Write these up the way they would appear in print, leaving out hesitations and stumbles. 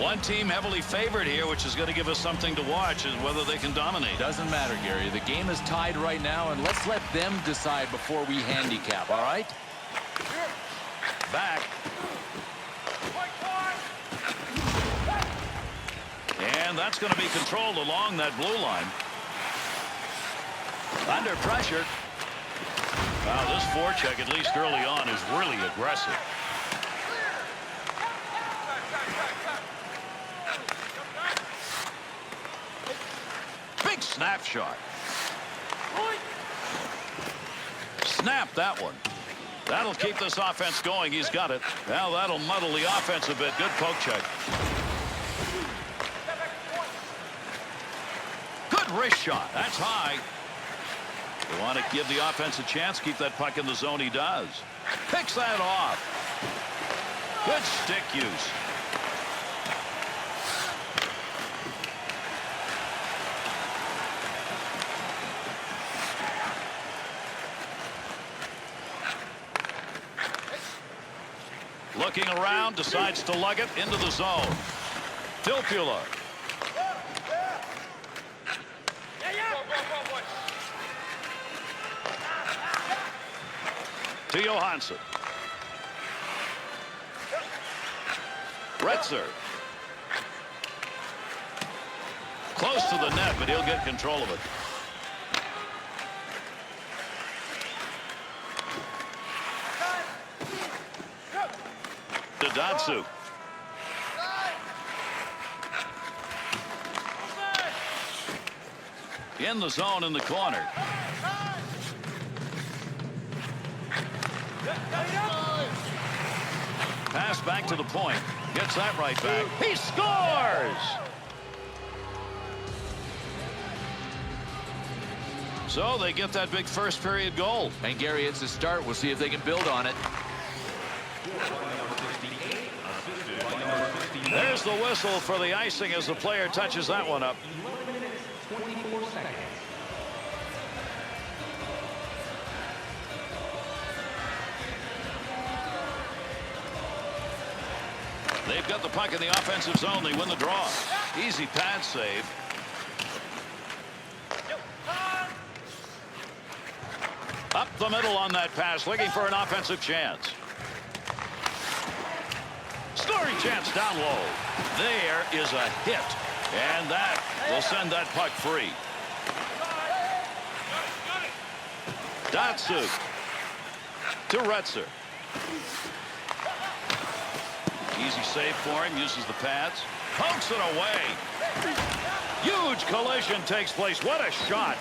One team heavily favored here, which is going to give us something to watch, is whether they can dominate. Doesn't matter, Gary. The game is tied right now, and let's let them decide before we handicap, all right? Back. And that's going to be controlled along that blue line. Under pressure. Wow, this forecheck, at least early on, is really aggressive. Big snap shot. Snap that one. That'll keep this offense going. He's got it. Now that'll muddle the offense a bit. Good poke check. Good wrist shot. That's high. They want to give the offense a chance. Keep that puck in the zone. He does. Picks that off. Good stick use. Looking around, decides to lug it into the zone. Filppula. To Johansson. Retzer. Close to the net, but he'll get control of it. To Datsyuk. In the zone in the corner. Pass back to the point. Gets that right back. He scores! So they get that big first period goal. And Gary, it's a start. We'll see if they can build on it. There's the whistle for the icing as the player touches that one up. They've got the puck in the offensive zone. They win the draw. Easy pad save. Up the middle on that pass, looking for an offensive chance. Scoring chance down low. There is a hit. And that will send that puck free. Datsyuk to Retzer. Easy save for him. Uses the pads. Pokes it away. Huge collision takes place. What a shot.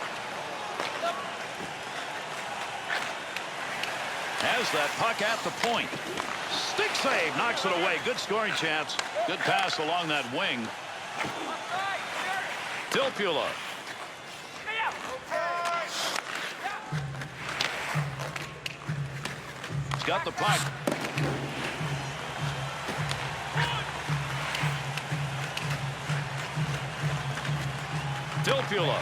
Has that puck at the point. Stick save. Knocks it away. Good scoring chance. Good pass along that wing. Filppula. He's got the puck. Filppula.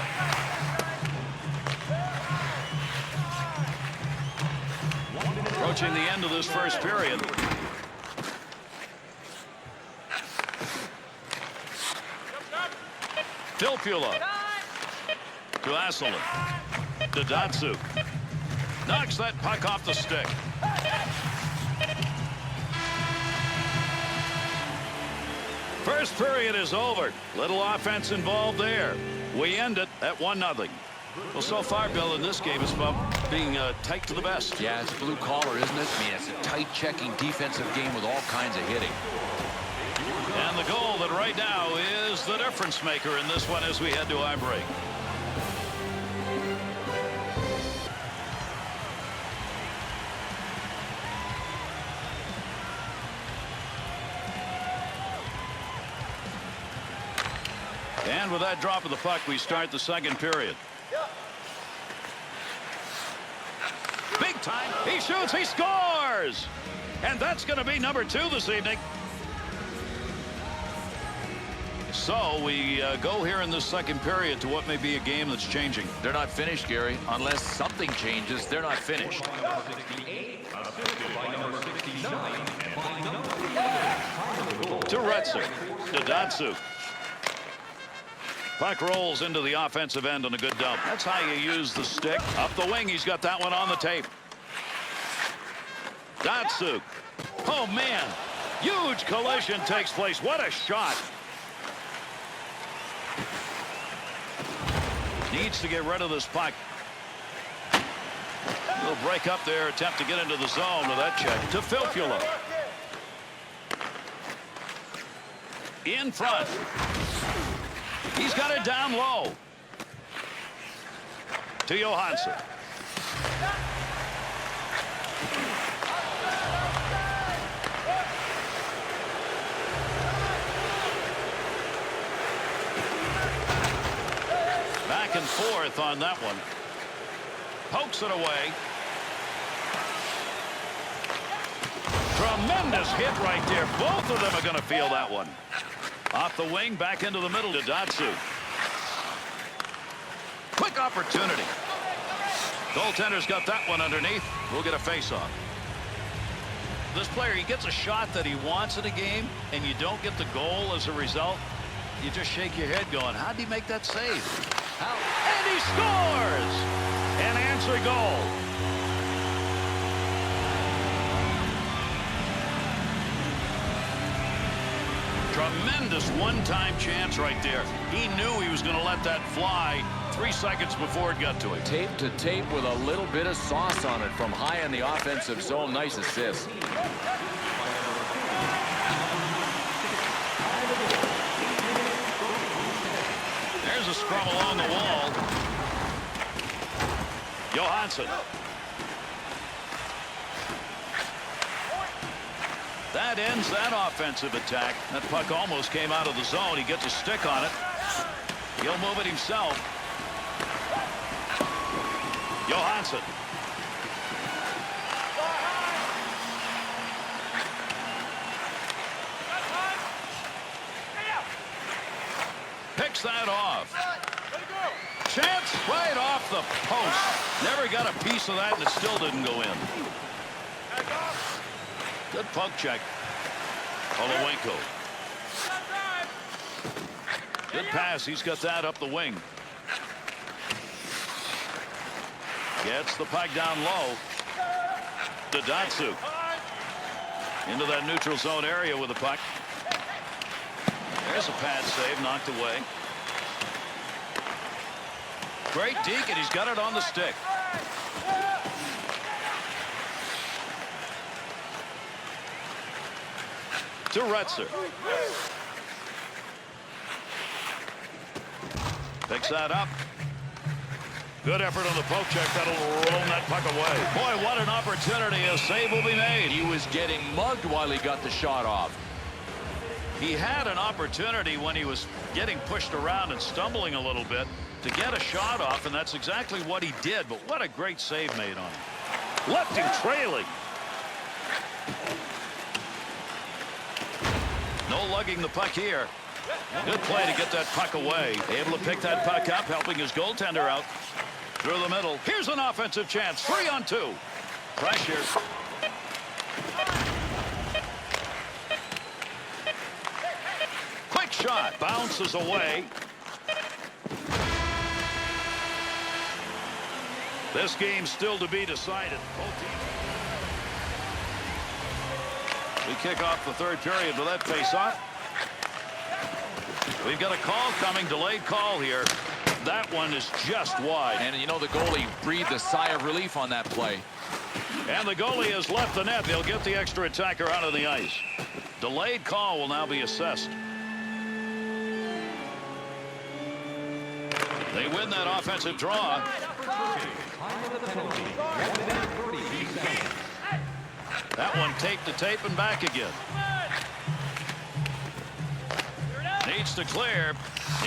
Approaching the end of this first period. Filppula. To Asselin. To Datsyuk. Knocks that puck off the stick. First period is over. Little offense involved there. We end it at 1-0. Well, so far, Bill, in this game, it's about being tight to the vest. Yeah, it's blue collar, isn't it? I mean, it's a tight checking defensive game with all kinds of hitting. And the goal that right now is the difference maker in this one as we head to our break. And with that drop of the puck, we start the second period. Big time. He shoots. He scores. And that's going to be number 2 this evening. So we go here in this second period to what may be a game that's changing. They're not finished, Gary. Unless something changes, they're not finished. To Retzer. Datsuk. Puck rolls into the offensive end on a good dump. That's how you use the stick. Up the wing, he's got that one on the tape. Datsuk. Oh, man. Huge collision takes place. What a shot. Needs to get rid of this puck. Little break up there, attempt to get into the zone with that check to Filppula. In front. He's got it down low. To Johansson. Back and forth on that one. Pokes it away. Tremendous hit right there. Both of them are going to feel that one. Off the wing, back into the middle to Datsuk. Quick opportunity. Goaltender's got that one underneath. We'll get a face-off. This player, he gets a shot that he wants in a game, and you don't get the goal as a result. You just shake your head going, how'd he make that save? How? And he scores! An answer goal. Tremendous one-time chance right there. He knew he was going to let that fly 3 seconds before it got to him. Tape to tape with a little bit of sauce on it from high in the offensive zone. Nice assist. There's a scrum along the wall. Johansson. That ends that offensive attack. That puck almost came out of the zone. He gets a stick on it. He'll move it himself. Johansson. Picks that off. Chance right off the post. Never got a piece of that, and it still didn't go in. Good poke check. Olowenko. Good pass. He's got that up the wing. Gets the puck down low. To Datsuk. Into that neutral zone area with the puck. There's a pad save, knocked away. Great deke, and he's got it on the stick. To Retzer. Picks that up. Good effort on the poke check. That'll roll that puck away. Boy, what an opportunity. A save will be made. He was getting mugged while he got the shot off. He had an opportunity when he was getting pushed around and stumbling a little bit to get a shot off, and that's exactly what he did. But what a great save made on him. Left him trailing. No lugging the puck here. Good play to get that puck away. Able to pick that puck up, helping his goaltender out. Through the middle. Here's an offensive chance. 3-on-2. Pressure. Quick shot. Bounces away. This game's still to be decided. We kick off the third period with that face-off. We've got a call coming, delayed call here. That one is just wide. And you know the goalie breathed a sigh of relief on that play. And the goalie has left the net. They'll get the extra attacker out of the ice. Delayed call will now be assessed. They win that offensive draw. That one taped to tape and back again. Needs to clear.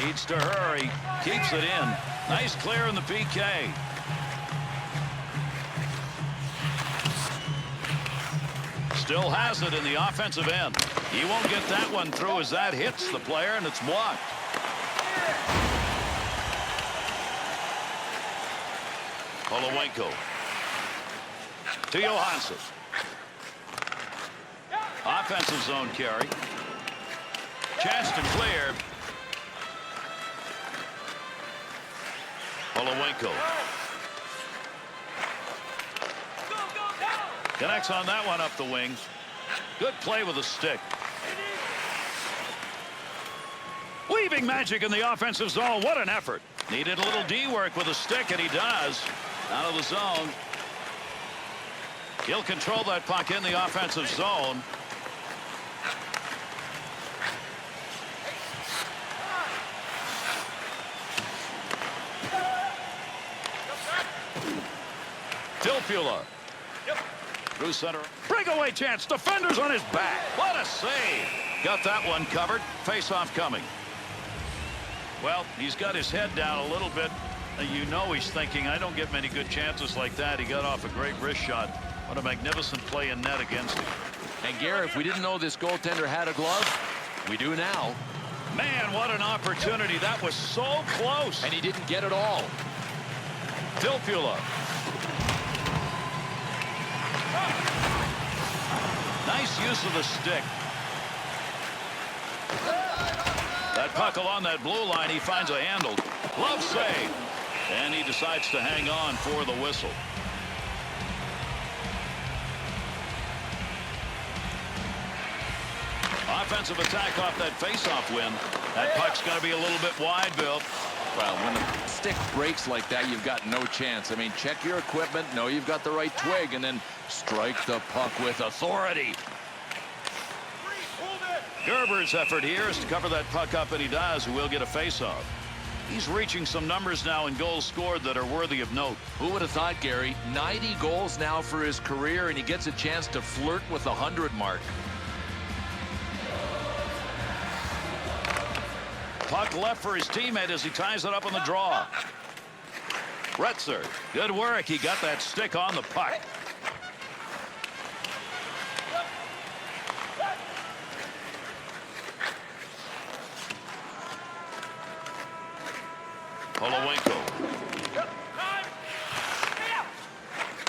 Needs to hurry. Keeps it in. Nice clear in the PK. Still has it in the offensive end. He won't get that one through as that hits the player, and it's blocked. Olowenko. To Johansson. Offensive zone carry. Chance to clear. Holowenko. Connects on that one up the wing. Good play with a stick. Weaving magic in the offensive zone. What an effort. Needed a little D work with a stick, and he does. Out of the zone. He'll control that puck in the offensive zone. Dilfula. Through center. Breakaway chance. Defenders on his back. What a save. Got that one covered. Face-off coming. Well, he's got his head down a little bit. You know he's thinking, I don't get many good chances like that. He got off a great wrist shot. What a magnificent play in net against him. And Garrett, if we didn't know this goaltender had a glove, we do now. Man, what an opportunity. That was so close. And he didn't get it all. Dilfula. Nice use of the stick. That puck along that blue line, he finds a handle. Glove save. And he decides to hang on for the whistle. Offensive attack off that face-off win. That puck's going to be a little bit wide, Bill. Well, when the stick breaks like that, you've got no chance. I mean, check your equipment, know you've got the right twig, and then strike the puck with authority. Gerber's effort here is to cover that puck up, and he does. Who will get a face-off. He's reaching some numbers now in goals scored that are worthy of note. Who would have thought, Gary? 90 goals now for his career, and he gets a chance to flirt with the 100 mark. Puck left for his teammate as he ties it up on the draw. Retzer, good work. He got that stick on the puck. Holowenko.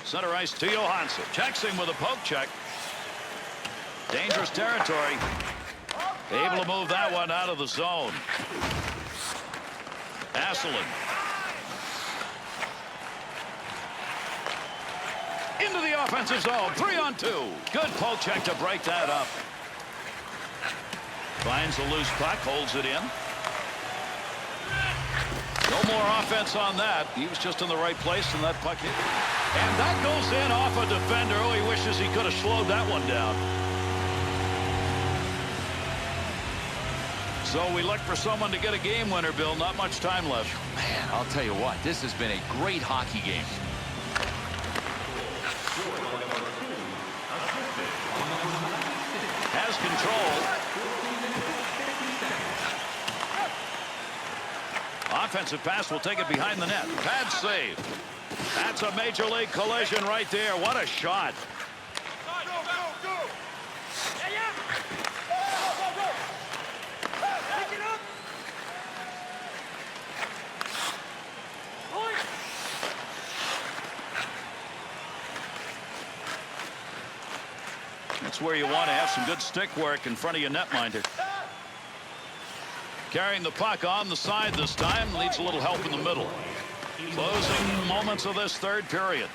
Center ice to Johansson. Checks him with a poke check. Dangerous territory. Able to move that one out of the zone. Asselin. Into the offensive zone. 3-on-2. Good poke check to break that up. Finds the loose puck. Holds it in. No more offense on that. He was just in the right place, and that puck hit. And that goes in off a defender. Oh, he wishes he could have slowed that one down. So we look for someone to get a game winner, Bill. Not much time left. Man, I'll tell you what, this has been a great hockey game. Has control. Offensive pass will take it behind the net. Pad save. That's a major league collision right there. What a shot. That's where you want to have some good stick work in front of your netminder. Carrying the puck on the side this time. Needs a little help in the middle. Closing moments of this third period.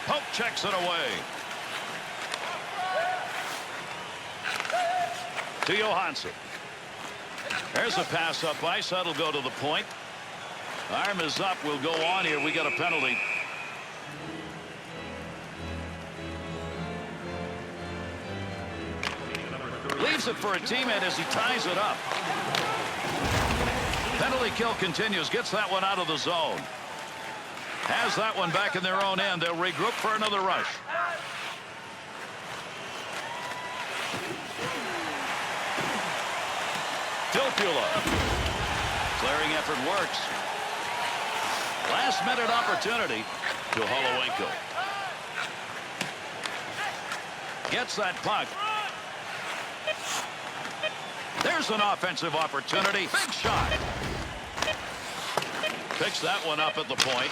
Poke checks it away. To Johansson. There's a pass up ice. That'll go to the point. Arm is up. We'll go on here. We got a penalty. Leaves it for a teammate as he ties it up. Penalty kill continues. Gets that one out of the zone. Has that one back in their own end. They'll regroup for another rush. Dilfula. Clearing effort works. Last minute opportunity to Holowenko. Gets that puck. There's an offensive opportunity. Big shot. Picks that one up at the point.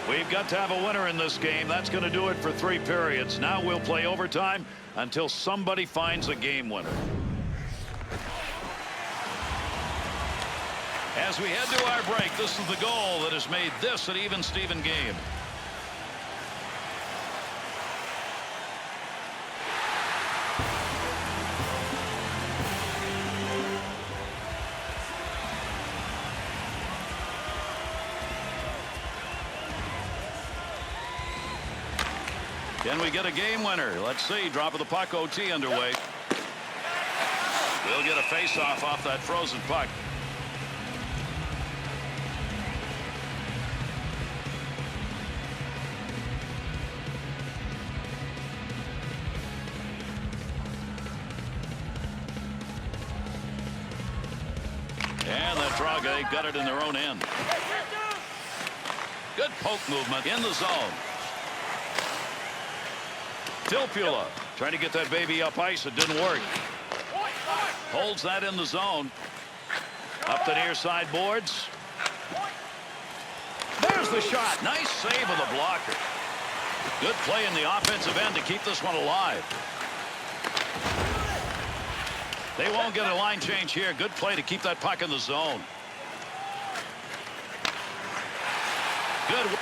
We've got to have a winner in this game. That's going to do it for 3 periods. Now we'll play overtime until somebody finds a game winner. As we head to our break, this is the goal that has made this an even Steven game. Can we get a game winner? Let's see. Drop of the puck, OT underway. We'll get a face-off off that frozen puck. And the Draga got it in their own end. Good poke movement in the zone. Tilpula trying to get that baby up ice. It didn't work. Holds that in the zone. Up the near side boards. There's the shot. Nice save of the blocker. Good play in the offensive end to keep this one alive. They won't get a line change here. Good play to keep that puck in the zone. Good